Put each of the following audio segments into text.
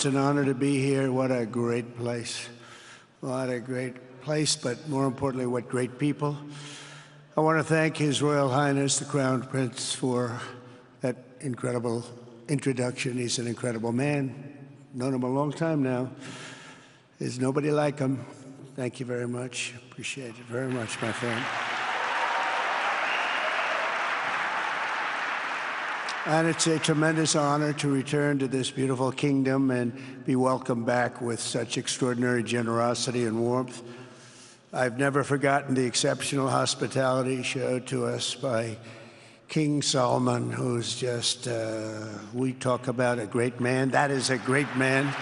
It's an honor to be here. What a great place. What a great place, but more importantly, what great people. I want to thank His Royal Highness, the Crown Prince, for that incredible introduction. He's an incredible man. Known him a long time now. There's nobody like him. Thank you very much. Appreciate it very much, my friend. And it's a tremendous honor to return to this beautiful kingdom and be welcomed back with such extraordinary generosity and warmth. I've never forgotten the exceptional hospitality showed to us by King Solomon, who's just, we talk about a great man. That is a great man.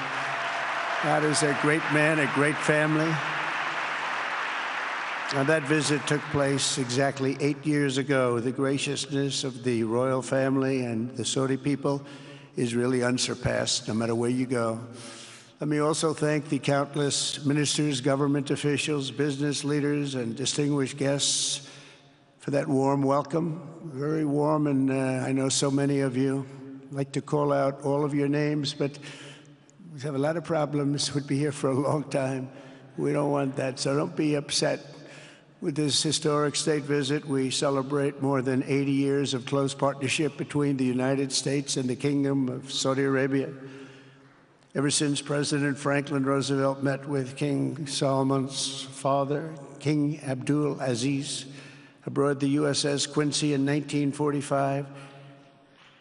That is a great man, a great family. And that visit took place exactly 8 years ago. The graciousness of the royal family and the Saudi people is really unsurpassed, no matter where you go. Let me also thank the countless ministers, government officials, business leaders, and distinguished guests for that warm welcome. Very warm, and I know so many of you. I'd like to call out all of your names, but we have a lot of problems. We'd be here for a long time. We don't want that, so don't be upset. With this historic state visit, we celebrate more than 80 years of close partnership between the United States and the Kingdom of Saudi Arabia. Ever since President Franklin Roosevelt met with King Solomon's father, King Abdul Aziz, aboard the USS Quincy in 1945,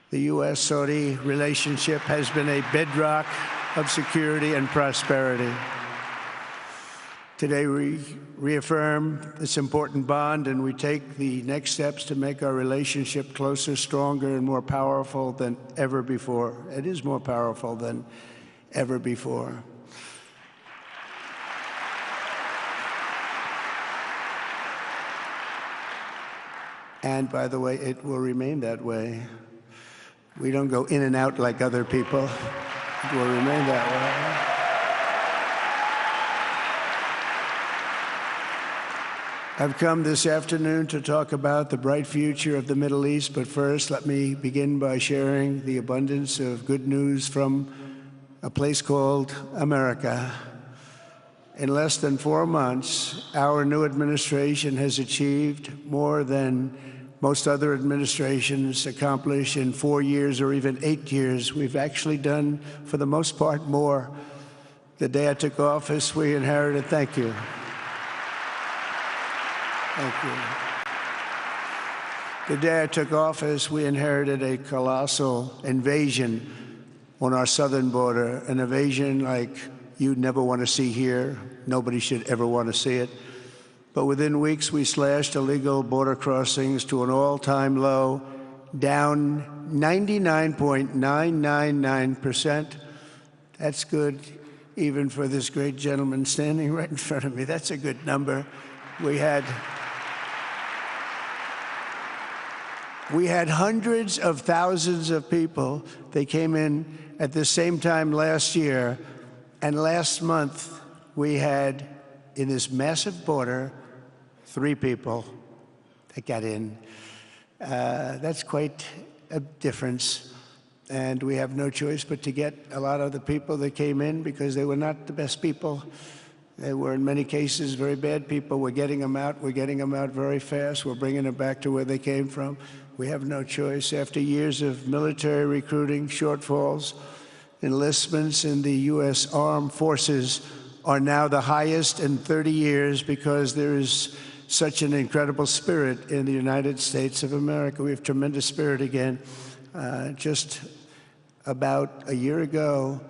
the U.S.-Saudi relationship has been a bedrock of security and prosperity. Today, we reaffirm this important bond, and we take the next steps to make our relationship closer, stronger, and more powerful than ever before. It is more powerful than ever before. And by the way, it will remain that way. We don't go in and out like other people. It will remain that way. I've come this afternoon to talk about the bright future of the Middle East, but first let me begin by sharing the abundance of good news from a place called America. In less than 4 months, our new administration has achieved more than most other administrations accomplish in 4 years or even 8 years. We've actually done, for the most part, more. The day I took office, we inherited, thank you. Thank you. The day I took office, we inherited a colossal invasion on our southern border, an invasion like you'd never want to see here. Nobody should ever want to see it. But within weeks, we slashed illegal border crossings to an all-time low, down 99.999%. That's good, even for this great gentleman standing right in front of me. That's a good number. We had hundreds of thousands of people. They came in at the same time last year, and last month we had, in this massive border, 3 people that got in. That's quite a difference, and we have no choice but to get a lot of the people that came in because they were not the best people. They were, in many cases, very bad people. We're getting them out. We're getting them out very fast. We're bringing them back to where they came from. We have no choice. After years of military recruiting shortfalls, enlistments in the U.S. Armed Forces are now the highest in 30 years because there is such an incredible spirit in the United States of America. We have tremendous spirit again. Just about a year ago,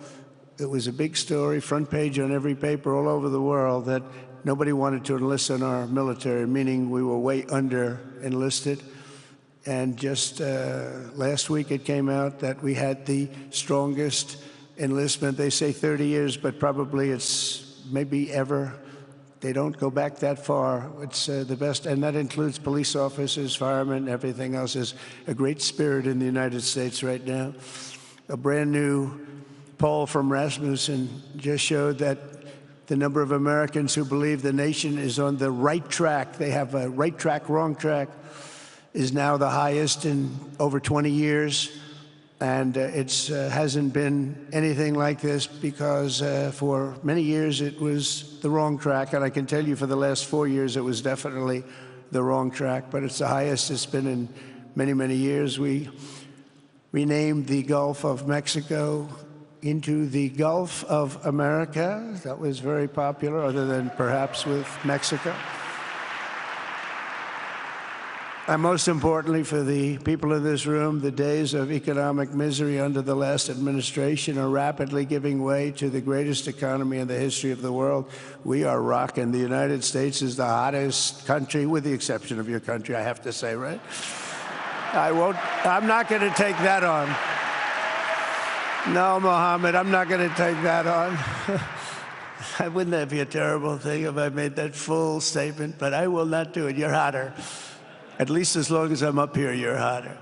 it was a big story, front page on every paper all over the world, that nobody wanted to enlist in our military, meaning we were way under enlisted. And just last week it came out that we had the strongest enlistment. They say 30 years, but probably it's maybe ever. They don't go back that far. It's the best, and that includes police officers, firemen, everything else. Is a great spirit in the United States right now. A brand new poll from Rasmussen just showed that the number of Americans who believe the nation is on the right track, they have a right track, wrong track, is now the highest in over 20 years. And it hasn't been anything like this because for many years it was the wrong track. And I can tell you for the last 4 years it was definitely the wrong track, but it's the highest it's been in many, many years. We renamed the Gulf of Mexico into the Gulf of America. That was very popular, other than perhaps with Mexico. And most importantly, for the people in this room, the days of economic misery under the last administration are rapidly giving way to the greatest economy in the history of the world. We are rocking. The United States is the hottest country, with the exception of your country, I have to say, right? I'm not going to take that on. No, Mohammed, I'm not going to take that on. Wouldn't that be a terrible thing if I made that full statement? But I will not do it. You're hotter. At least as long as I'm up here, you're hotter.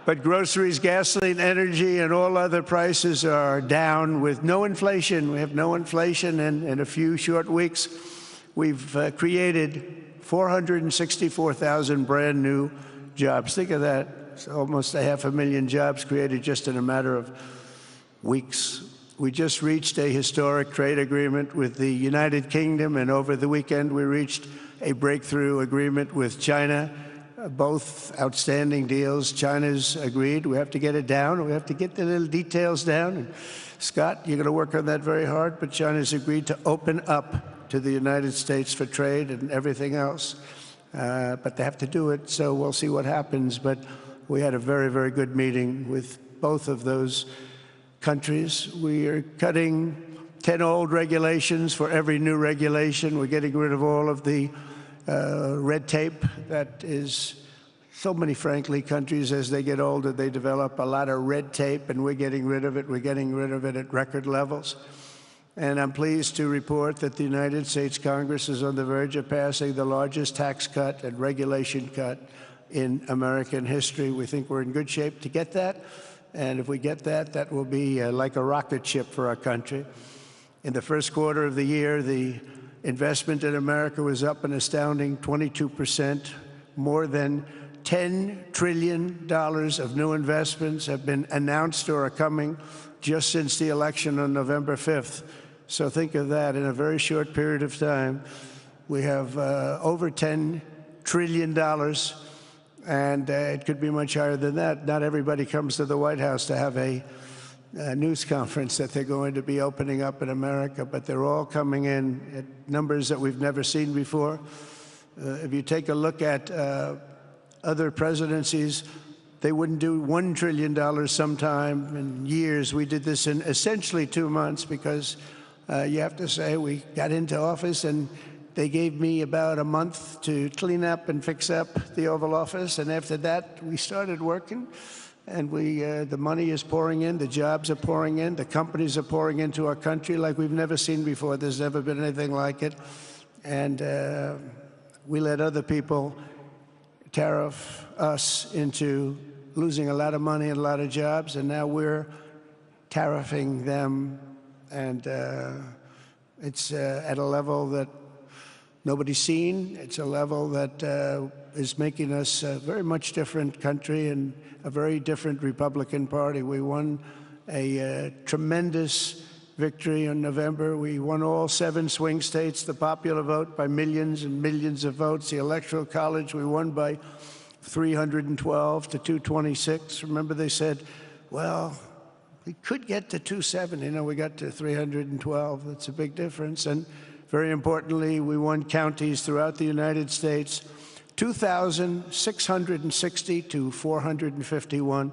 But groceries, gasoline, energy, and all other prices are down with no inflation. We have no inflation, and in a few short weeks, we've created 464,000 brand new jobs. Think of that. It's almost 500,000 jobs created just in a matter of weeks. We just reached a historic trade agreement with the United Kingdom, and over the weekend we reached a breakthrough agreement with China. Both outstanding deals. China's agreed. We have to get it down. We have to get the little details down. And Scott, you're going to work on that very hard, but China's agreed to open up to the United States for trade and everything else. But they have to do it, so we'll see what happens. But we had a very, very good meeting with both of those countries. We are cutting 10 old regulations for every new regulation. We're getting rid of all of the red tape that is so many, frankly, countries, as they get older, they develop a lot of red tape, and we're getting rid of it. We're getting rid of it at record levels. And I'm pleased to report that the United States Congress is on the verge of passing the largest tax cut and regulation cut in American history. We think we're in good shape to get that. And if we get that, that will be like a rocket ship for our country. In the first quarter of the year, the investment in America was up an astounding 22%. More than $10 trillion of new investments have been announced or are coming just since the election on November 5th. So think of that. In a very short period of time, we have over $10 trillion, and it could be much higher than that. Not everybody comes to the White House to have a news conference that they're going to be opening up in America, but they're all coming in at numbers that we've never seen before. If you take a look at other presidencies, they wouldn't do $1 trillion sometime in years. We did this in essentially 2 months because you have to say we got into office and they gave me about a month to clean up and fix up the Oval Office, and after that we started working. And the money is pouring in, the jobs are pouring in, the companies are pouring into our country like we've never seen before. There's never been anything like it. And we let other people tariff us into losing a lot of money and a lot of jobs, and now we're tariffing them. And it's at a level that nobody's seen. It's a level that is making us a very much different country and a very different Republican Party. We won a tremendous victory in November. We won all 7 swing states, the popular vote by millions and millions of votes. The Electoral College, we won by 312 to 226. Remember, they said, well, we could get to 270. No, we got to 312. That's a big difference. And very importantly, we won counties throughout the United States, 2,660 to 451.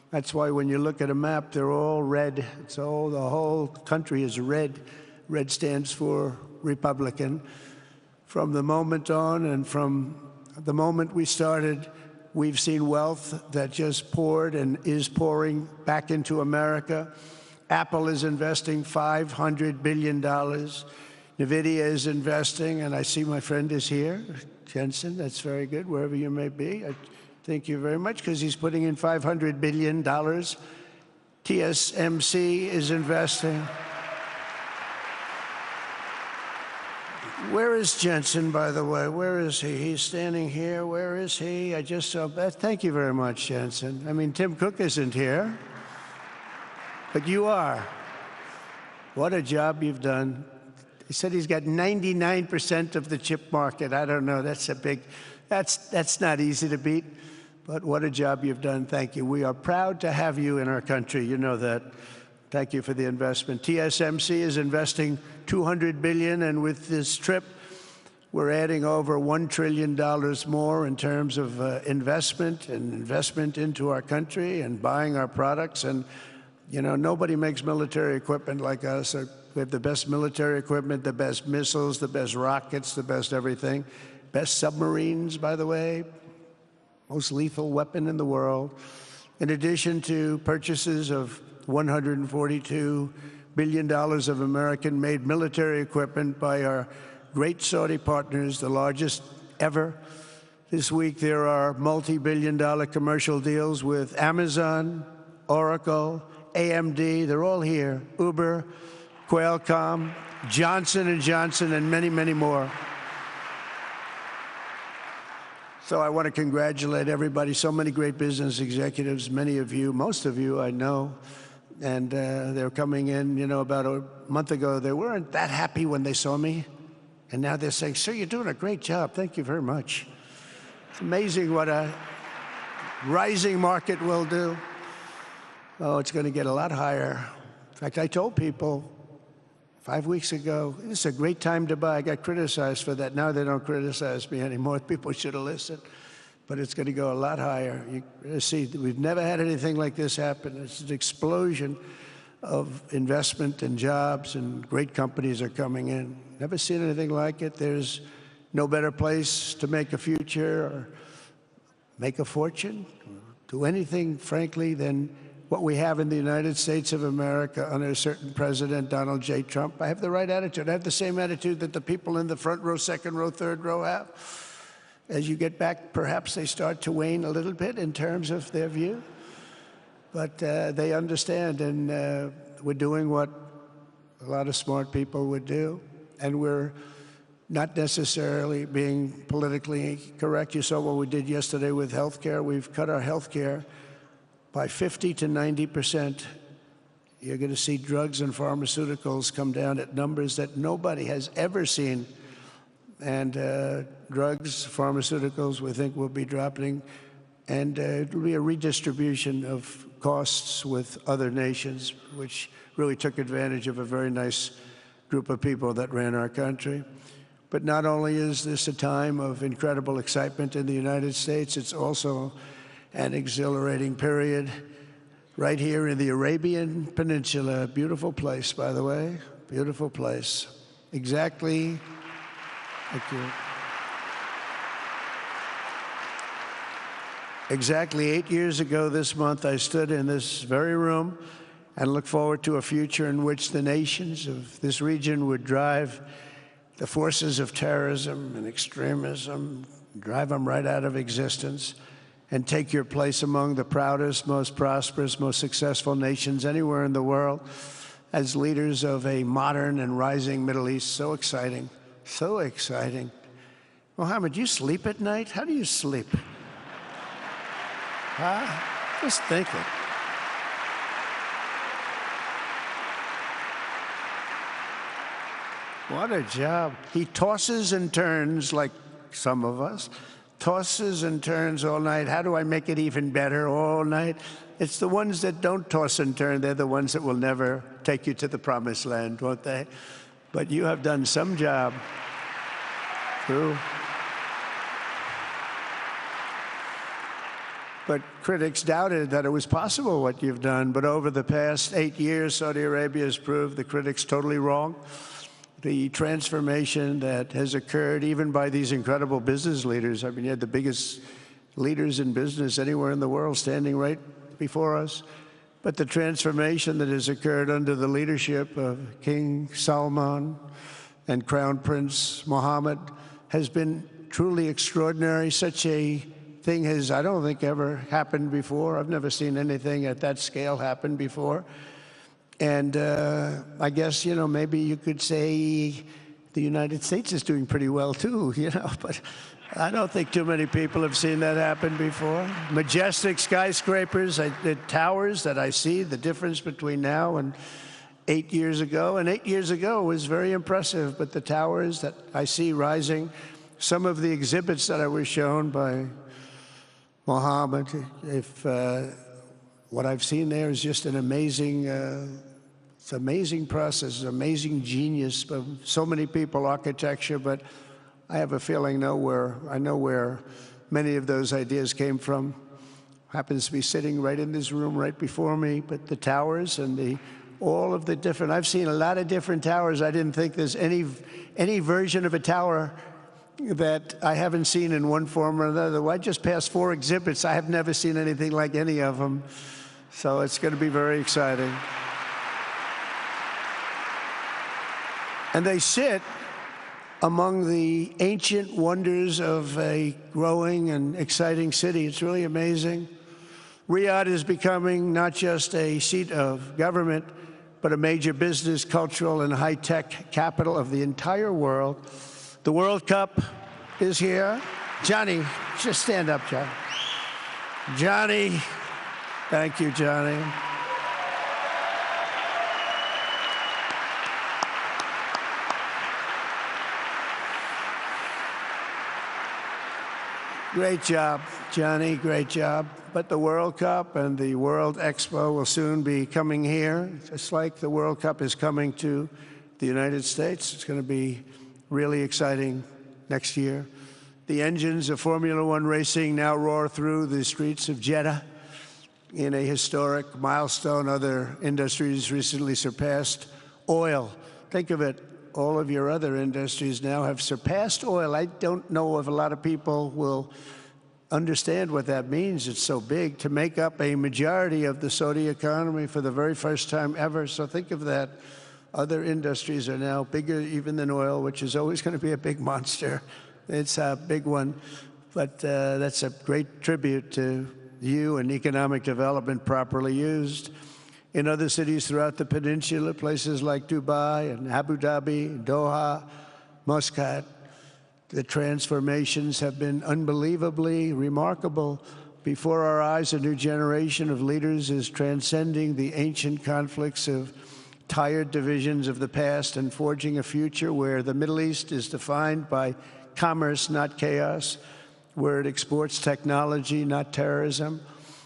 That's why when you look at a map, they're all red. The whole country is red. Red stands for Republican. From the moment on and from the moment we started, we've seen wealth that just poured and is pouring back into America. Apple is investing $500 billion. NVIDIA is investing, and I see my friend is here. Jensen, that's very good, wherever you may be. I thank you very much, because he's putting in $500 billion. TSMC is investing. Where is Jensen, by the way? Where is he? He's standing here. Where is he? I just saw. Thank you very much, Jensen. I mean, Tim Cook isn't here, but you are. What a job you've done. He said he's got 99% of the chip market. I don't know. That's a big. That's not easy to beat. But what a job you've done. Thank you. We are proud to have you in our country. You know that. Thank you for the investment. TSMC is investing $200 billion, and with this trip, we're adding over $1 trillion more in terms of investment into our country and buying our products. And, you know, nobody makes military equipment like us. We have the best military equipment, the best missiles, the best rockets, the best everything. Best submarines, by the way. Most lethal weapon in the world. In addition to purchases of $142 billion of American-made military equipment by our great Saudi partners, the largest ever. This week, there are multi-billion-dollar commercial deals with Amazon, Oracle, AMD. They're all here. Uber, Qualcomm, Johnson & Johnson, and many, many more. So I want to congratulate everybody. So many great business executives, many of you, most of you I know. And they're coming in, you know, about a month ago. They weren't that happy when they saw me. And now they're saying, sir, you're doing a great job. Thank you very much. It's amazing what a rising market will do. Oh, it's going to get a lot higher. In fact, I told people 5 weeks ago, this is a great time to buy. I got criticized for that. Now they don't criticize me anymore. People should have listened. But it's going to go a lot higher. You see, we've never had anything like this happen. It's an explosion of investment and jobs, and great companies are coming in. Never seen anything like it. There's no better place to make a future or make a fortune, or do anything, frankly, than what we have in the United States of America under a certain president, Donald J. Trump. I have the right attitude. I have the same attitude that the people in the front row, second row, third row have. As you get back, perhaps they start to wane a little bit in terms of their view. But they understand, and we're doing what a lot of smart people would do. And we're not necessarily being politically correct. You saw what we did yesterday with health care. We've cut our health care by 50 to 90%. You're going to see drugs and pharmaceuticals come down at numbers that nobody has ever seen. And drugs, pharmaceuticals, we think will be dropping. And it'll be a redistribution of costs with other nations, which really took advantage of a very nice group of people that ran our country. But not only is this a time of incredible excitement in the United States, it's also an exhilarating period right here in the Arabian Peninsula. Beautiful place, by the way, beautiful place. Exactly. Thank you. Exactly 8 years ago this month, I stood in this very room and looked forward to a future in which the nations of this region would drive the forces of terrorism and extremism, drive them right out of existence, and take your place among the proudest, most prosperous, most successful nations anywhere in the world as leaders of a modern and rising Middle East. So exciting. So exciting. Mohammed, do you sleep at night? How do you sleep? Huh? Just thinking. What a job. He tosses and turns like some of us. Tosses and turns all night. How do I make it even better all night? It's the ones that don't toss and turn. They're the ones that will never take you to the promised land, won't they? But you have done some job. True. But critics doubted that it was possible what you've done. But over the past 8 years, Saudi Arabia has proved the critics totally wrong. The transformation that has occurred even by these incredible business leaders. I mean, you had the biggest leaders in business anywhere in the world standing right before us. But the transformation that has occurred under the leadership of King Salman and Crown Prince Mohammed has been truly extraordinary. Such a thing has, I don't think, ever happened before. I've never seen anything at that scale happen before. And I guess, you know, maybe you could say the United States is doing pretty well too, you know, but I don't think too many people have seen that happen before. Majestic skyscrapers, the towers that I see, the difference between now and 8 years ago. And 8 years ago was very impressive, but the towers that I see rising, some of the exhibits that I was shown by Mohammed, what I've seen there is just an amazing, it's an amazing process, amazing genius of so many people, architecture, but I have a feeling I know where many of those ideas came from. Happens to be sitting right in this room right before me, but the towers and all of the different, I've seen a lot of different towers. I didn't think there's any version of a tower that I haven't seen in one form or another. Well, I just passed 4 exhibits. I have never seen anything like any of them. So it's going to be very exciting. And they sit among the ancient wonders of a growing and exciting city. It's really amazing. Riyadh is becoming not just a seat of government, but a major business, cultural, and high-tech capital of the entire world. The World Cup is here. Johnny, just stand up, Johnny. Johnny, thank you, Johnny. Great job, Johnny, great job. But the World Cup and the World Expo will soon be coming here, just like the World Cup is coming to the United States. It's going to be really exciting next year. The engines of Formula One racing now roar through the streets of Jeddah in a historic milestone. Other industries recently surpassed oil. Think of it. All of your other industries now have surpassed oil. I don't know if a lot of people will understand what that means. It's so big to make up a majority of the Saudi economy for the very first time ever. So think of that. Other industries are now bigger even than oil, which is always going to be a big monster. It's a big one. But that's a great tribute to you and economic development properly used. In other cities throughout the peninsula, places like Dubai and Abu Dhabi, Doha, Muscat, the transformations have been unbelievably remarkable. Before our eyes, a new generation of leaders is transcending the ancient conflicts of tired divisions of the past and forging a future where the Middle East is defined by commerce, not chaos, where it exports technology, not terrorism,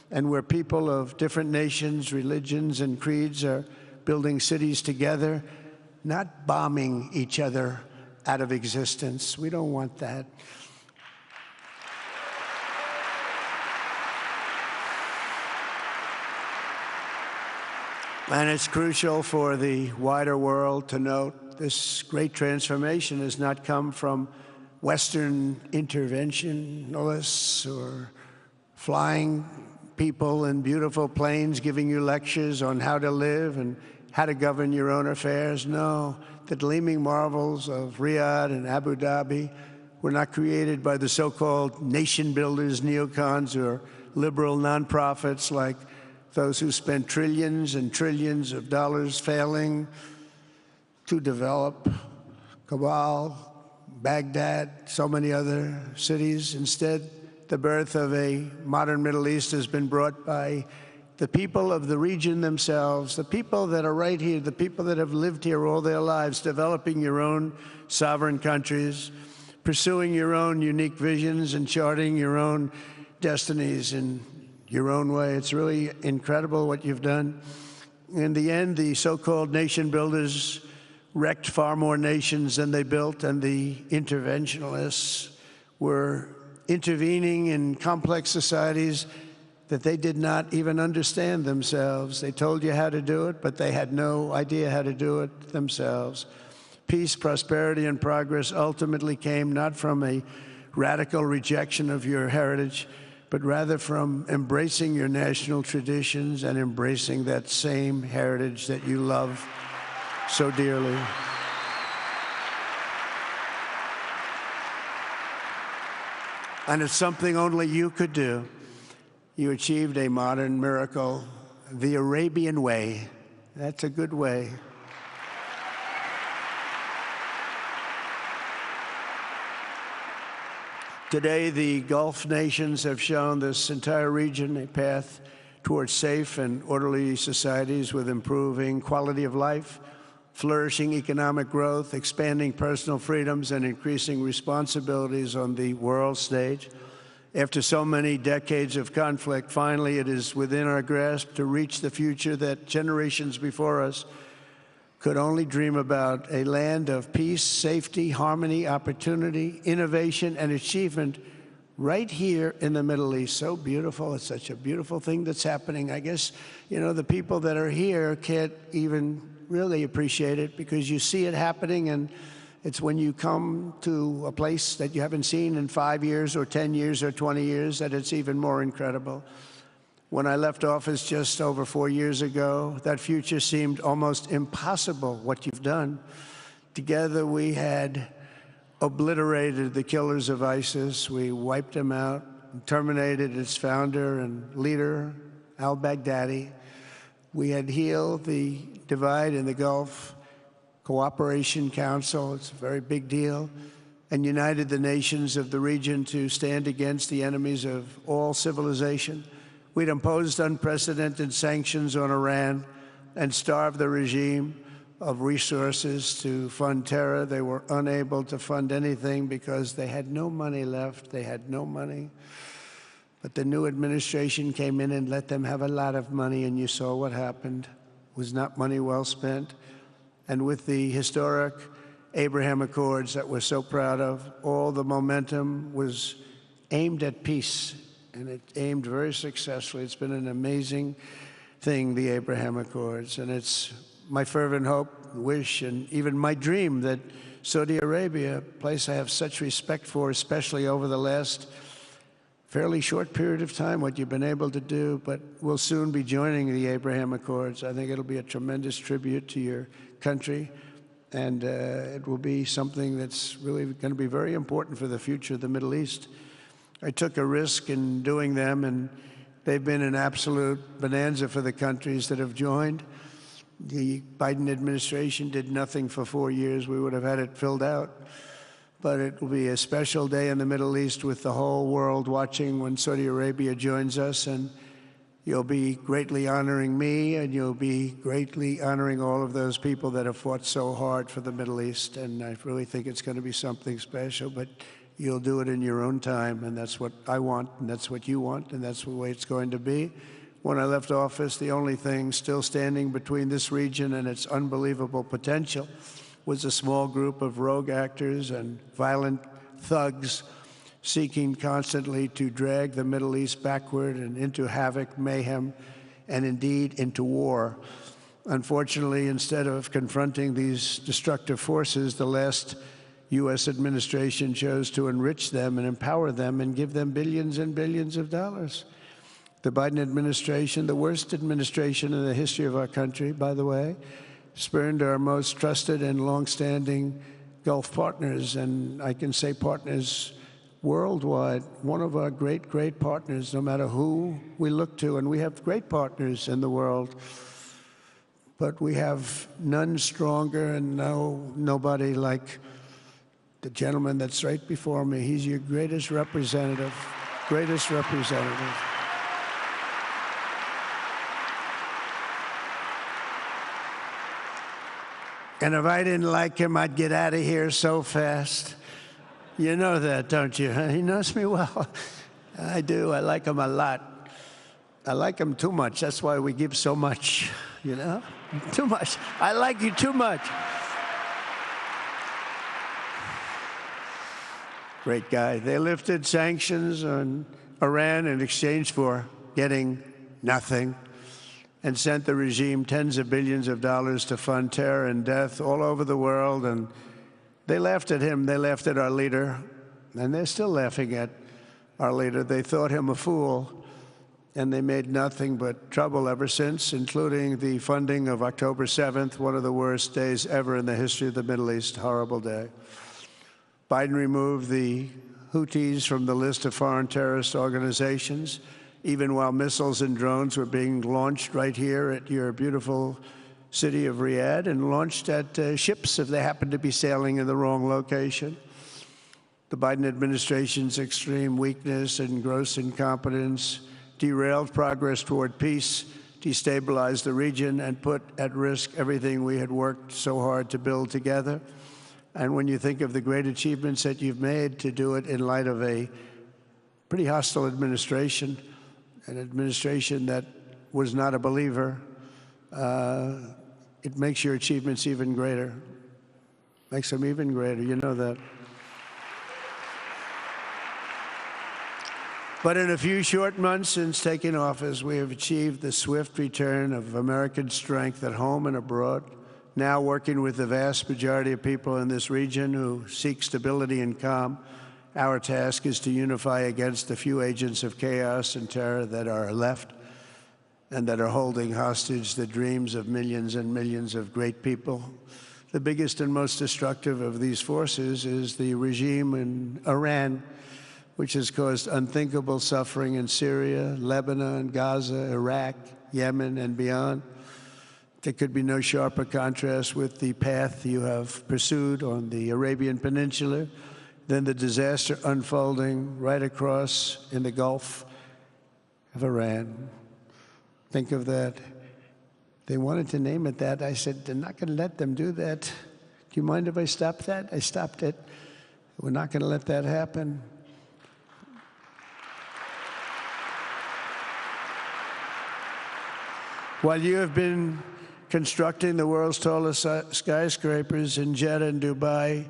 and where people of different nations, religions, and creeds are building cities together, not bombing each other out of existence. We don't want that. And it's crucial for the wider world to note this great transformation has not come from Western interventionists or flying people in beautiful planes giving you lectures on how to live and how to govern your own affairs. No, the gleaming marvels of Riyadh and Abu Dhabi were not created by the so-called nation builders, neocons, or liberal nonprofits like those who spent trillions and trillions of dollars failing to develop Kabul, Baghdad, so many other cities. Instead, the birth of a modern Middle East has been brought by the people of the region themselves, the people that are right here, the people that have lived here all their lives, developing your own sovereign countries, pursuing your own unique visions and charting your own destinies in your own way. It's really incredible what you've done. In the end, the so-called nation builders wrecked far more nations than they built, and the interventionists were intervening in complex societies that they did not even understand themselves. They told you how to do it, but they had no idea how to do it themselves. Peace, prosperity, and progress ultimately came not from a radical rejection of your heritage, but rather from embracing your national traditions and embracing that same heritage that you love so dearly. And it's something only you could do. You achieved a modern miracle, the Arabian way. That's a good way. Today, the Gulf nations have shown this entire region a path towards safe and orderly societies with improving quality of life, flourishing economic growth, expanding personal freedoms, and increasing responsibilities on the world stage. After so many decades of conflict, finally it is within our grasp to reach the future that generations before us could only dream about, a land of peace, safety, harmony, opportunity, innovation, and achievement right here in the Middle East. So beautiful. It's such a beautiful thing that's happening. I guess, you know, the people that are here can't even really appreciate it because you see it happening, and it's when you come to a place that you haven't seen in 5 years or 10 years or 20 years that it's even more incredible. When I left office just over 4 years ago, that future seemed almost impossible, what you've done. Together we had obliterated the killers of ISIS. We wiped them out, terminated its founder and leader, al-Baghdadi. We had healed the divide in the Gulf Cooperation Council, it's a very big deal, and united the nations of the region to stand against the enemies of all civilization. We'd imposed unprecedented sanctions on Iran and starved the regime of resources to fund terror. They were unable to fund anything because they had no money left. They had no money. But the new administration came in and let them have a lot of money, and you saw what happened. It was not money well spent. And with the historic Abraham Accords that we're so proud of, all the momentum was aimed at peace, and it aimed very successfully. It's been an amazing thing, the Abraham Accords, and it's my fervent hope, wish, and even my dream that Saudi Arabia, a place I have such respect for, especially over the last fairly short period of time, what you've been able to do, but we'll soon be joining the Abraham Accords. I think it'll be a tremendous tribute to your country, and it will be something that's really going to be very important for the future of the Middle East. I took a risk in doing them, and they've been an absolute bonanza for the countries that have joined. The Biden administration did nothing for 4 years. We would have had it filled out. But it will be a special day in the Middle East with the whole world watching when Saudi Arabia joins us, and you'll be greatly honoring me, and you'll be greatly honoring all of those people that have fought so hard for the Middle East, and I really think it's going to be something special, but you'll do it in your own time, and that's what I want, and that's what you want, and that's the way it's going to be. When I left office, the only thing still standing between this region and its unbelievable potential was a small group of rogue actors and violent thugs seeking constantly to drag the Middle East backward and into havoc, mayhem, and indeed into war. Unfortunately, instead of confronting these destructive forces, the last US administration chose to enrich them and empower them and give them billions and billions of dollars. The Biden administration, the worst administration in the history of our country, by the way, spurned our most trusted and longstanding Gulf partners, and I can say partners worldwide, one of our great, great partners, no matter who we look to, and we have great partners in the world, but we have none stronger and nobody like the gentleman that's right before me. He's your greatest representative, greatest representative. And if I didn't like him, I'd get out of here so fast. You know that, don't you? He knows me well. I do. I like him a lot. I like him too much. That's why we give so much, you know? Too much. I like you too much. Great guy. They lifted sanctions on Iran in exchange for getting nothing, and sent the regime tens of billions of dollars to fund terror and death all over the world. And they laughed at him. They laughed at our leader. And they're still laughing at our leader. They thought him a fool. And they made nothing but trouble ever since, including the funding of October 7th, one of the worst days ever in the history of the Middle East. Horrible day. Biden removed the Houthis from the list of foreign terrorist organizations, even while missiles and drones were being launched right here at your beautiful city of Riyadh, and launched at ships if they happened to be sailing in the wrong location. The Biden administration's extreme weakness and gross incompetence derailed progress toward peace, destabilized the region, and put at risk everything we had worked so hard to build together. And when you think of the great achievements that you've made, to do it in light of a pretty hostile administration, an administration that was not a believer, it makes your achievements even greater. Makes them even greater, you know that. But in a few short months since taking office, we have achieved the swift return of American strength at home and abroad, now working with the vast majority of people in this region who seek stability and calm. Our task is to unify against the few agents of chaos and terror that are left and that are holding hostage the dreams of millions and millions of great people. The biggest and most destructive of these forces is the regime in Iran, which has caused unthinkable suffering in Syria, Lebanon, Gaza, Iraq, Yemen, and beyond. There could be no sharper contrast with the path you have pursued on the Arabian Peninsula than the disaster unfolding right across in the Gulf of Iran. Think of that. They wanted to name it that. I said, they're not going to let them do that. Do you mind if I stop that? I stopped it. We're not going to let that happen. While you have been constructing the world's tallest skyscrapers in Jeddah and Dubai,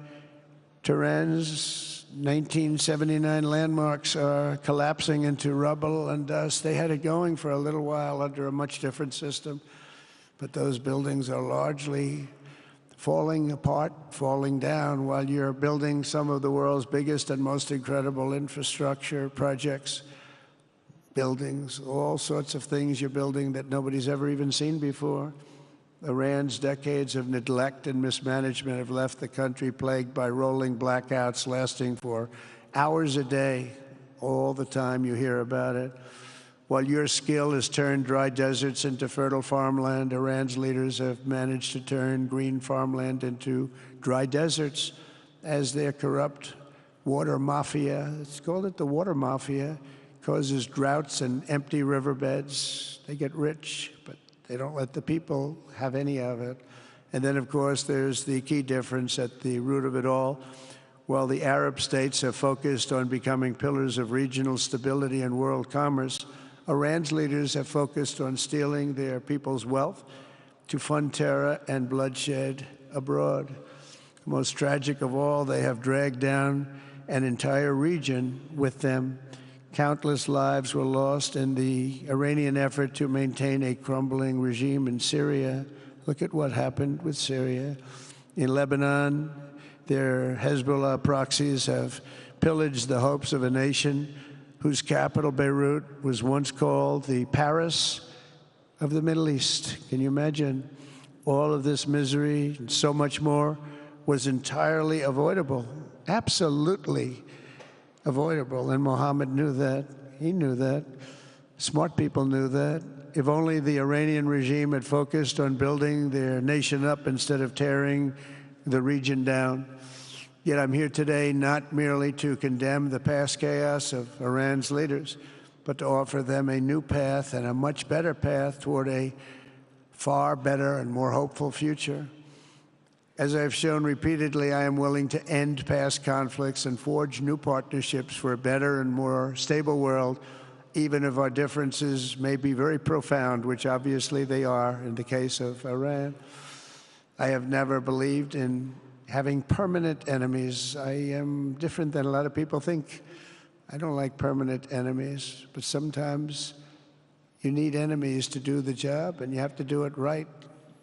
Tehran's 1979 landmarks are collapsing into rubble and dust. They had it going for a little while under a much different system, but those buildings are largely falling apart, falling down, while you're building some of the world's biggest and most incredible infrastructure projects. Buildings, all sorts of things you're building that nobody's ever even seen before. Iran's decades of neglect and mismanagement have left the country plagued by rolling blackouts lasting for hours a day. All the time you hear about it. While your skill has turned dry deserts into fertile farmland, Iran's leaders have managed to turn green farmland into dry deserts as their corrupt water mafia, it's called it the water mafia, causes droughts and empty riverbeds. They get rich, but they don't let the people have any of it. And then, of course, there's the key difference at the root of it all. While the Arab states have focused on becoming pillars of regional stability and world commerce, Iran's leaders have focused on stealing their people's wealth to fund terror and bloodshed abroad. Most tragic of all, they have dragged down an entire region with them. Countless lives were lost in the Iranian effort to maintain a crumbling regime in Syria. Look at what happened with Syria. In Lebanon, their Hezbollah proxies have pillaged the hopes of a nation whose capital, Beirut, was once called the Paris of the Middle East. Can you imagine? All of this misery and so much more was entirely avoidable, absolutely avoidable. And Mohammed knew that. He knew that. Smart people knew that. If only the Iranian regime had focused on building their nation up instead of tearing the region down. Yet I'm here today not merely to condemn the past chaos of Iran's leaders, but to offer them a new path and a much better path toward a far better and more hopeful future. As I've shown repeatedly, I am willing to end past conflicts and forge new partnerships for a better and more stable world, even if our differences may be very profound, which obviously they are in the case of Iran. I have never believed in having permanent enemies. I am different than a lot of people think. I don't like permanent enemies, but sometimes you need enemies to do the job, and you have to do it right.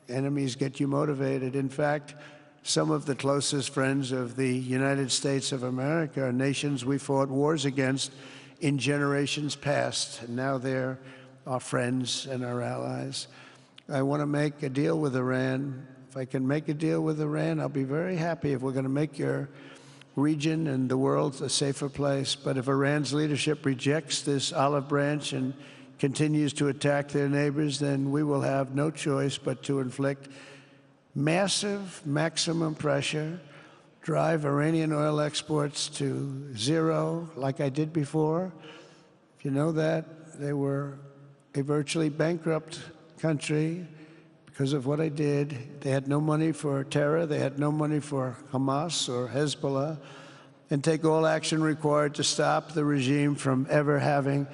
Enemies get you motivated. In fact, some of the closest friends of the United States of America are nations we fought wars against in generations past, and now they're our friends and our allies. I want to make a deal with Iran. If I can make a deal with Iran, I'll be very happy if we're going to make your region and the world a safer place. But if Iran's leadership rejects this olive branch and continues to attack their neighbors, then we will have no choice but to inflict massive, maximum pressure drive Iranian oil exports to zero like I did before. If you know that, they were a virtually bankrupt country because of what I did. They had no money for terror. They had no money for Hamas or Hezbollah, and take all action required to stop the regime from ever having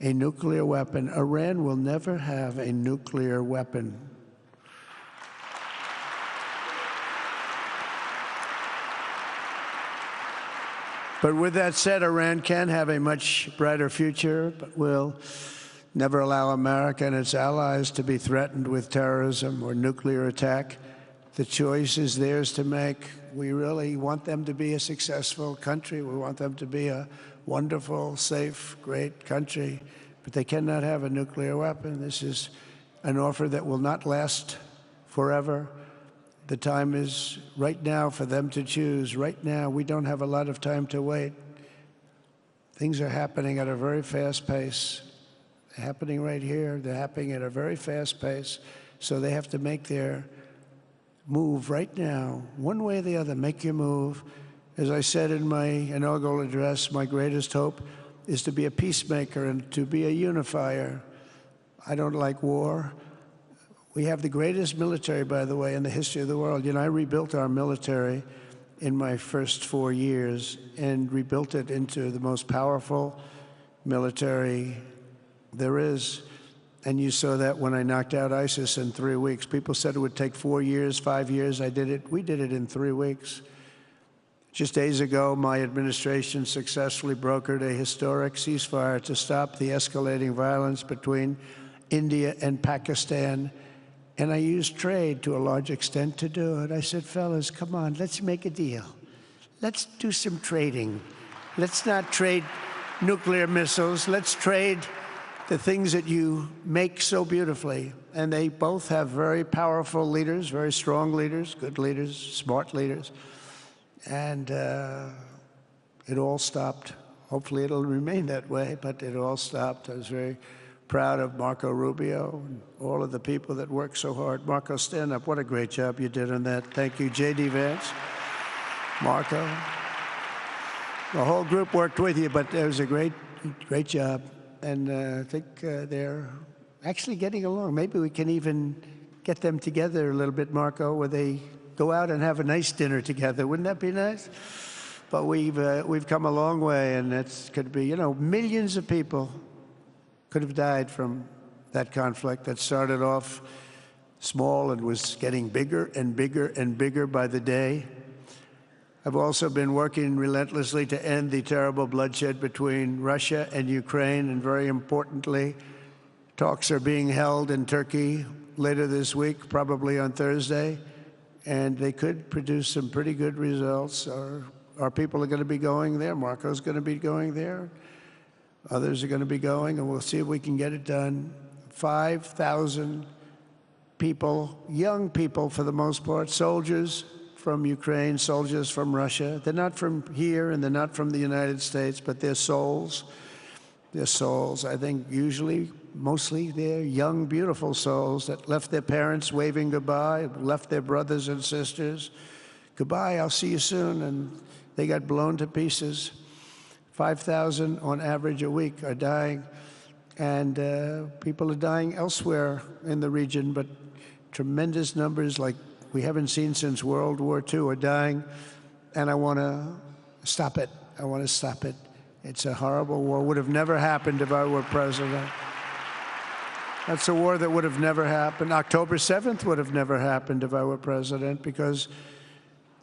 a nuclear weapon. Iran will never have a nuclear weapon. But with that said, Iran can have a much brighter future, but will never allow America and its allies to be threatened with terrorism or nuclear attack. The choice is theirs to make. We really want them to be a successful country. We want them to be a wonderful, safe, great country, but they cannot have a nuclear weapon. This is an offer that will not last forever. The time is right now for them to choose. Right now, we don't have a lot of time to wait. Things are happening at a very fast pace. They're happening right here. They're happening at a very fast pace. So they have to make their move right now, one way or the other. Make your move. As I said in my inaugural address, my greatest hope is to be a peacemaker and to be a unifier. I don't like war. We have the greatest military, by the way, in the history of the world. You know, I rebuilt our military in my first 4 years and rebuilt it into the most powerful military there is. And you saw that when I knocked out ISIS in 3 weeks. People said it would take 4 years, 5 years. I did it. We did it in 3 weeks. Just days ago, my administration successfully brokered a historic ceasefire to stop the escalating violence between India and Pakistan. And I used trade to a large extent to do it. I said, fellas, come on, let's make a deal. Let's do some trading. Let's not trade nuclear missiles. Let's trade the things that you make so beautifully. And they both have very powerful leaders, very strong leaders, good leaders, smart leaders. And it all stopped. Hopefully it'll remain that way, but it all stopped. I was very proud of Marco Rubio and all of the people that worked so hard. Marco, stand up. What a great job you did on that. Thank you, J.D. Vance, Marco. The whole group worked with you, but it was a great job. And I think they're actually getting along. Maybe we can even get them together a little bit, Marco, where they go out and have a nice dinner together. Wouldn't that be nice? But we've come a long way, and it could be, you know, millions of people could have died from that conflict that started off small and was getting bigger and bigger and bigger by the day. I've also been working relentlessly to end the terrible bloodshed between Russia and Ukraine, and very importantly, talks are being held in Turkey later this week, probably on Thursday, and they could produce some pretty good results. Our people are going to be going there. Marco's going to be going there. Others are going to be going, and we'll see if we can get it done. 5,000 people, young people for the most part, soldiers from Ukraine, soldiers from Russia. They're not from here, and they're not from the United States, but they're souls. They're souls. I think usually, mostly, they're young, beautiful souls that left their parents waving goodbye, left their brothers and sisters. Goodbye, I'll see you soon. And they got blown to pieces. 5,000 on average a week are dying, and people are dying elsewhere in the region, but tremendous numbers like we haven't seen since World War II are dying, and I want to stop it. I want to stop it. It's a horrible war. Would have never happened if I were president. That's a war that would have never happened. October 7th would have never happened if I were president, because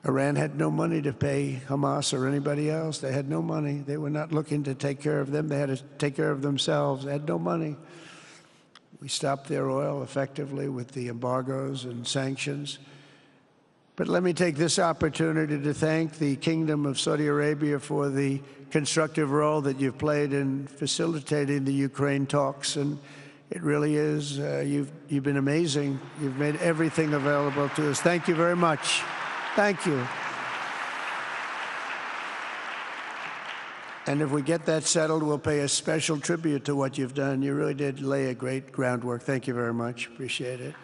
Iran had no money to pay Hamas or anybody else. They had no money. They were not looking to take care of them. They had to take care of themselves. They had no money. We stopped their oil effectively with the embargoes and sanctions. But let me take this opportunity to thank the Kingdom of Saudi Arabia for the constructive role that you've played in facilitating the Ukraine talks. And it really is, you've been amazing. You've made everything available to us. Thank you very much. Thank you. And if we get that settled, we'll pay a special tribute to what you've done. You really did lay a great groundwork. Thank you very much. Appreciate it.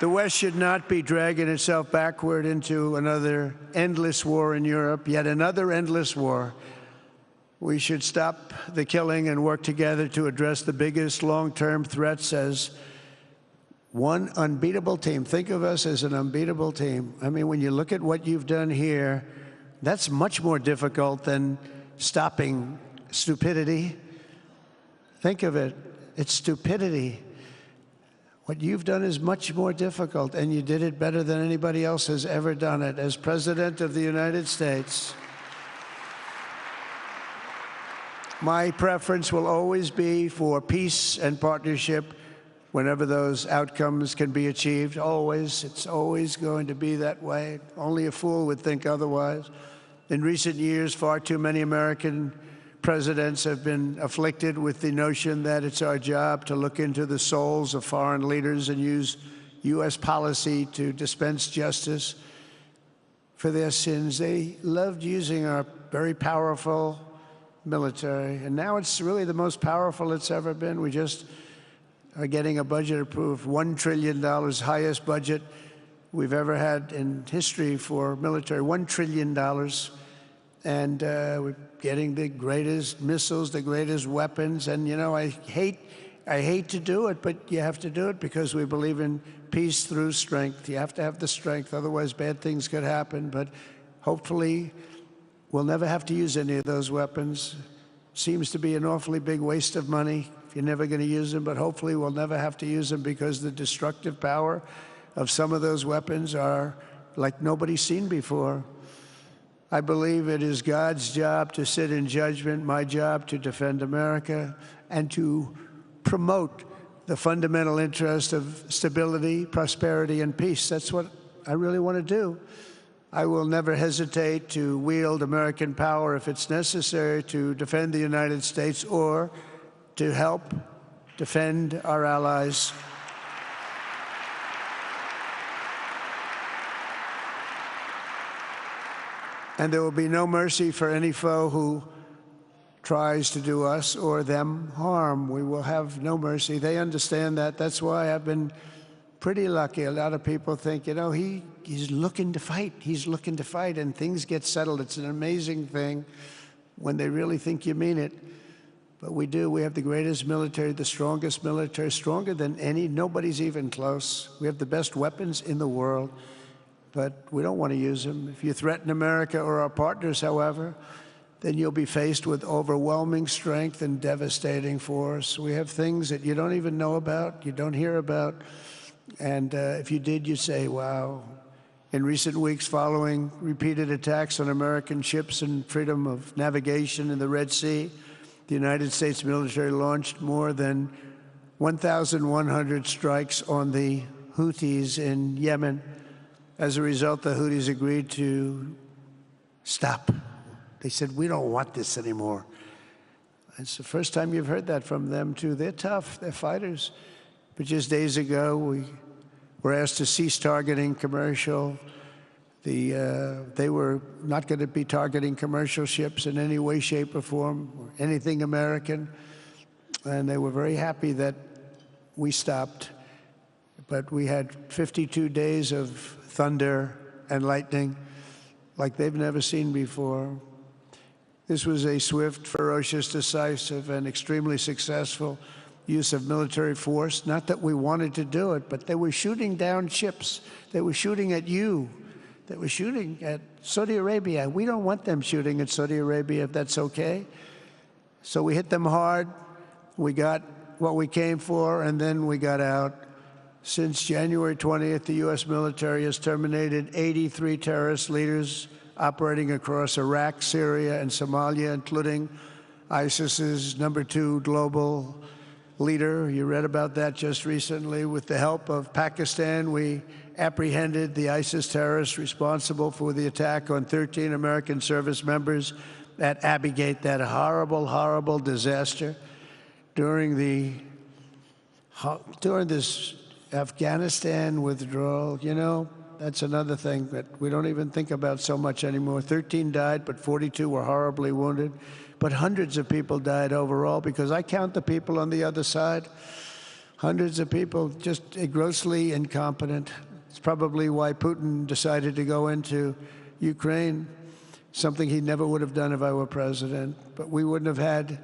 The West should not be dragging itself backward into another endless war in Europe, yet another endless war. We should stop the killing and work together to address the biggest long-term threats as one unbeatable team. Think of us as an unbeatable team. I mean, when you look at what you've done here, that's much more difficult than stopping stupidity. Think of it. It's stupidity. What you've done is much more difficult, and you did it better than anybody else has ever done it. As President of the United States, my preference will always be for peace and partnership whenever those outcomes can be achieved. Always. It's always going to be that way. Only a fool would think otherwise. In recent years, far too many American presidents have been afflicted with the notion that it's our job to look into the souls of foreign leaders and use U.S. policy to dispense justice for their sins. They loved using our very powerful military, and now it's really the most powerful it's ever been. We just are getting a budget approved, $1 trillion, highest budget we've ever had in history for military, $1 trillion. And we're getting the greatest missiles, the greatest weapons. And, you know, I hate to do it, but you have to do it because we believe in peace through strength. You have to have the strength, otherwise bad things could happen. But hopefully we'll never have to use any of those weapons. Seems to be an awfully big waste of money if you're never going to use them, but hopefully we'll never have to use them because the destructive power of some of those weapons are like nobody's seen before. I believe it is God's job to sit in judgment, my job to defend America, and to promote the fundamental interest of stability, prosperity, and peace. That's what I really want to do. I will never hesitate to wield American power if it's necessary to defend the United States or to help defend our allies. And there will be no mercy for any foe who tries to do us or them harm. We will have no mercy. They understand that. That's why I've been pretty lucky. A lot of people think, you know, he's looking to fight. He's looking to fight, and things get settled. It's an amazing thing when they really think you mean it. But we do. We have the greatest military, the strongest military, stronger than any. Nobody's even close. We have the best weapons in the world, but we don't want to use them. If you threaten America or our partners, however, then you'll be faced with overwhelming strength and devastating force. We have things that you don't even know about, you don't hear about, and if you did, you'd say, wow. In recent weeks, following repeated attacks on American ships and freedom of navigation in the Red Sea, the United States military launched more than 1,100 strikes on the Houthis in Yemen. As a result, the Houthis agreed to stop. They said, we don't want this anymore. It's the first time you've heard that from them, too. They're tough. They're fighters. But just days ago, we were asked to cease targeting commercial. They were not going to be targeting commercial ships in any way, shape, or form, or anything American. And they were very happy that we stopped. But we had 52 days of thunder and lightning like they've never seen before. This was a swift, ferocious, decisive, and extremely successful use of military force. Not that we wanted to do it, but they were shooting down ships. They were shooting at you. They were shooting at Saudi Arabia. We don't want them shooting at Saudi Arabia, if that's okay. So we hit them hard. We got what we came for, and then we got out. Since January 20th, the U.S. military has terminated 83 terrorist leaders operating across Iraq, Syria, and Somalia, including ISIS's #2 global leader. You read about that just recently. With the help of Pakistan, we apprehended the ISIS terrorists responsible for the attack on 13 American service members at Abbey Gate, that horrible, horrible disaster. During this Afghanistan withdrawal, you know, that's another thing that we don't even think about so much anymore. 13 died, but 42 were horribly wounded. But hundreds of people died overall, because I count the people on the other side. Hundreds of people just grossly incompetent. It's probably why Putin decided to go into Ukraine, something he never would have done if I were president. But we wouldn't have had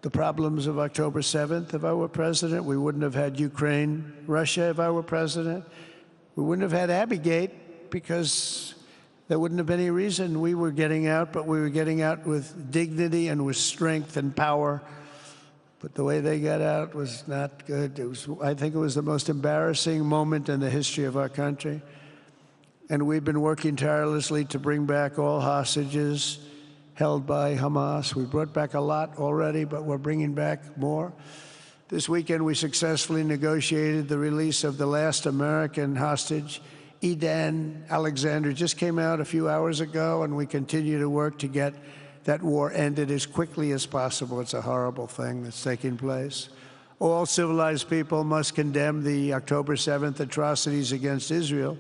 the problems of October 7th if I were president. We wouldn't have had Ukraine, Russia if I were president. We wouldn't have had Abbeygate because there wouldn't have been any reason we were getting out, but we were getting out with dignity and with strength and power. But the way they got out was not good. I think it was the most embarrassing moment in the history of our country. And we've been working tirelessly to bring back all hostages held by Hamas. We brought back a lot already, but we're bringing back more. This weekend, we successfully negotiated the release of the last American hostage, Edan Alexander. Just came out a few hours ago, and we continue to work to get that war ended as quickly as possible. It's a horrible thing that's taking place. All civilized people must condemn the October 7th atrocities against Israel,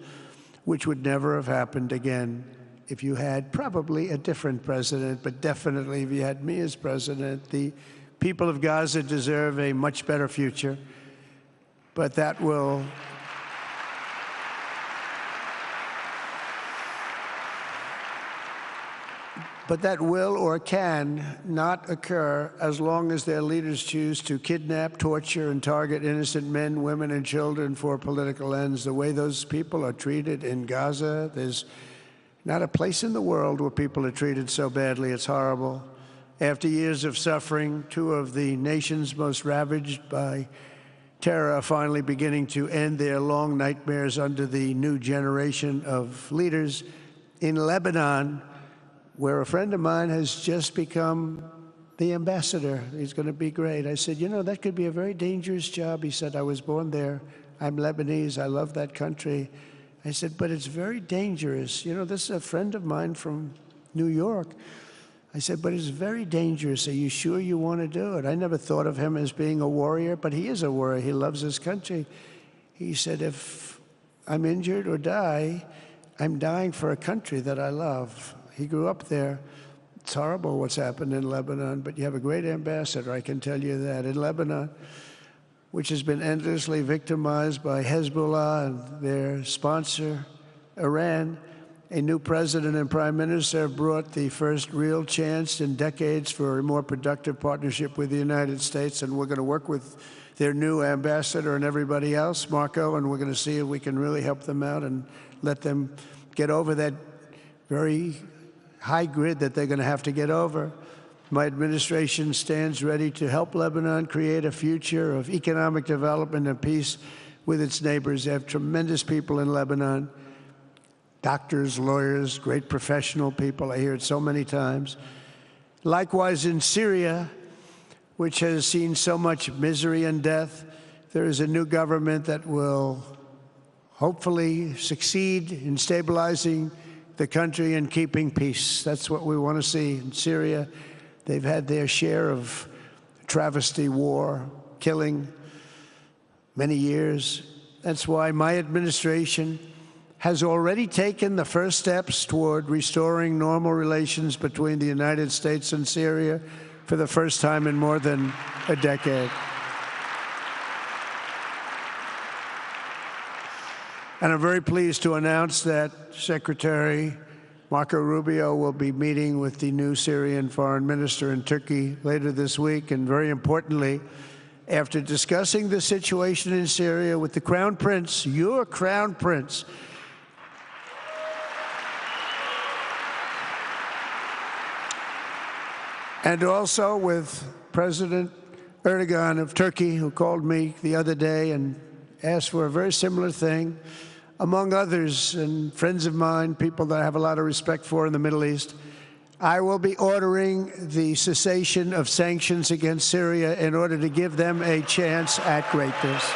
which would never have happened again if you had probably a different president, but definitely if you had me as president. The people of Gaza deserve a much better future, but that will or can not occur as long as their leaders choose to kidnap, torture, and target innocent men, women, and children for political ends. The way those people are treated in Gaza, there's not a place in the world where people are treated so badly. It's horrible. After years of suffering, two of the nations most ravaged by terror are finally beginning to end their long nightmares under the new generation of leaders. In Lebanon, where a friend of mine has just become the ambassador. He's going to be great. I said, you know, that could be a very dangerous job. He said, I was born there. I'm Lebanese. I love that country. I said, but it's very dangerous. You know, this is a friend of mine from New York. I said, but it's very dangerous. Are you sure you want to do it? I never thought of him as being a warrior, but he is a warrior. He loves his country. He said, if I'm injured or die, I'm dying for a country that I love. He grew up there. It's horrible what's happened in Lebanon, but you have a great ambassador, I can tell you that. In Lebanon, which has been endlessly victimized by Hezbollah and their sponsor, Iran, a new president and prime minister have brought the first real chance in decades for a more productive partnership with the United States, and we're going to work with their new ambassador and everybody else, Marco, and we're going to see if we can really help them out and let them get over that very high grid that they're going to have to get over. My administration stands ready to help Lebanon create a future of economic development and peace with its neighbors. They have tremendous people in Lebanon, doctors, lawyers, great professional people. I hear it so many times. Likewise, in Syria, which has seen so much misery and death, there is a new government that will hopefully succeed in stabilizing the country and keeping peace. That's what we want to see in Syria. They've had their share of travesty, war, killing, many years. That's why my administration has already taken the first steps toward restoring normal relations between the United States and Syria for the first time in more than a decade. And I'm very pleased to announce that Secretary Marco Rubio will be meeting with the new Syrian foreign minister in Turkey later this week. And very importantly, after discussing the situation in Syria with the Crown Prince, your Crown Prince, and also with President Erdogan of Turkey, who called me the other day and asked for a very similar thing, among others, and friends of mine, people that I have a lot of respect for in the Middle East, I will be ordering the cessation of sanctions against Syria in order to give them a chance at greatness.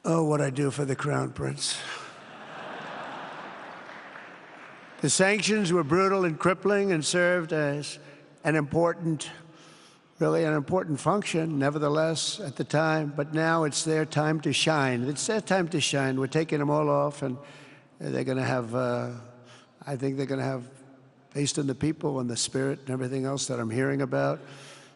Oh, what I do for the Crown Prince. The sanctions were brutal and crippling and served as an important, really an important function, nevertheless, at the time. But now it's their time to shine. It's their time to shine. We're taking them all off, and they're going to have, I think they're going to have, based on the people and the spirit and everything else that I'm hearing about.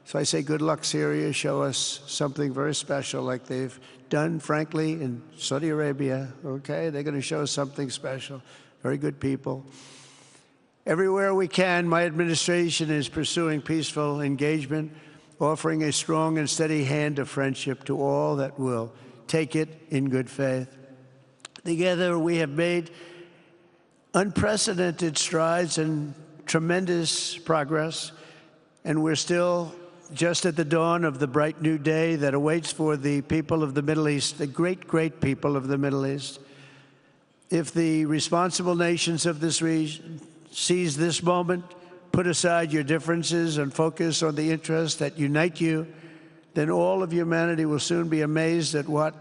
So I say good luck, Syria. Show us something very special like they've done, frankly, in Saudi Arabia, okay? They're going to show us something special. Very good people. Everywhere we can, my administration is pursuing peaceful engagement, offering a strong and steady hand of friendship to all that will take it in good faith. Together, we have made unprecedented strides and tremendous progress, and we're still just at the dawn of the bright new day that awaits for the people of the Middle East, the great, great people of the Middle East. If the responsible nations of this region seize this moment, put aside your differences and focus on the interests that unite you, then all of humanity will soon be amazed at what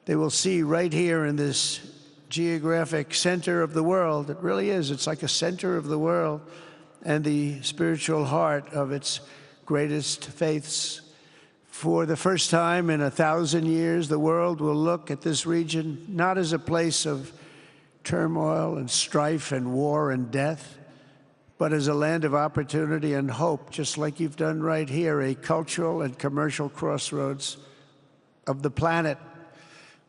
they will see right here in this geographic center of the world. It really is. It's like a center of the world and the spiritual heart of its greatest faiths. For the first time in 1,000 years, the world will look at this region not as a place of turmoil and strife and war and death, but as a land of opportunity and hope, just like you've done right here, a cultural and commercial crossroads of the planet.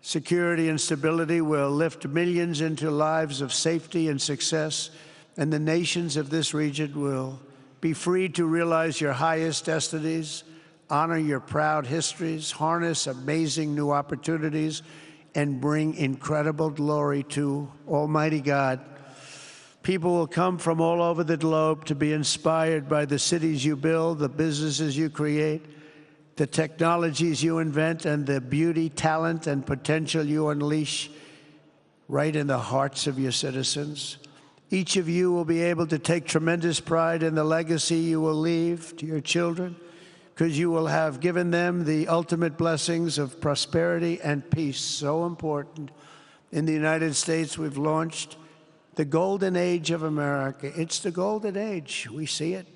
Security and stability will lift millions into lives of safety and success, and the nations of this region will be free to realize your highest destinies, honor your proud histories, harness amazing new opportunities, and bring incredible glory to Almighty God. People will come from all over the globe to be inspired by the cities you build, the businesses you create, the technologies you invent, and the beauty, talent, and potential you unleash right in the hearts of your citizens. Each of you will be able to take tremendous pride in the legacy you will leave to your children, because you will have given them the ultimate blessings of prosperity and peace. So important. In the United States, we've launched the golden age of America. It's the golden age. We see it.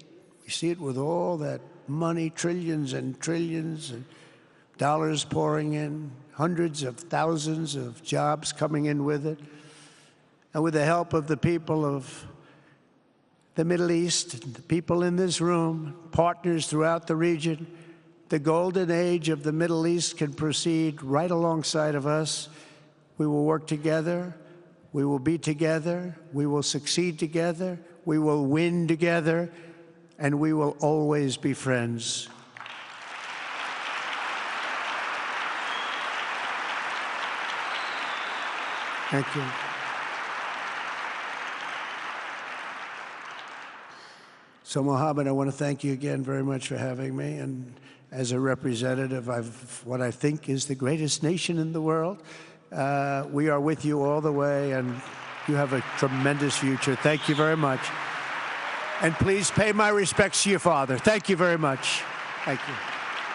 We see it with all that money, trillions and trillions of dollars pouring in, hundreds of thousands of jobs coming in with it. And with the help of the people of the Middle East, the people in this room, partners throughout the region, the golden age of the Middle East can proceed right alongside of us. We will work together. We will be together. We will succeed together. We will win together. And we will always be friends. Thank you. So, Mohammed, I want to thank you again very much for having me. And as a representative of what I think is the greatest nation in the world, we are with you all the way, and you have a tremendous future. Thank you very much. And please pay my respects to your father. Thank you very much. Thank you.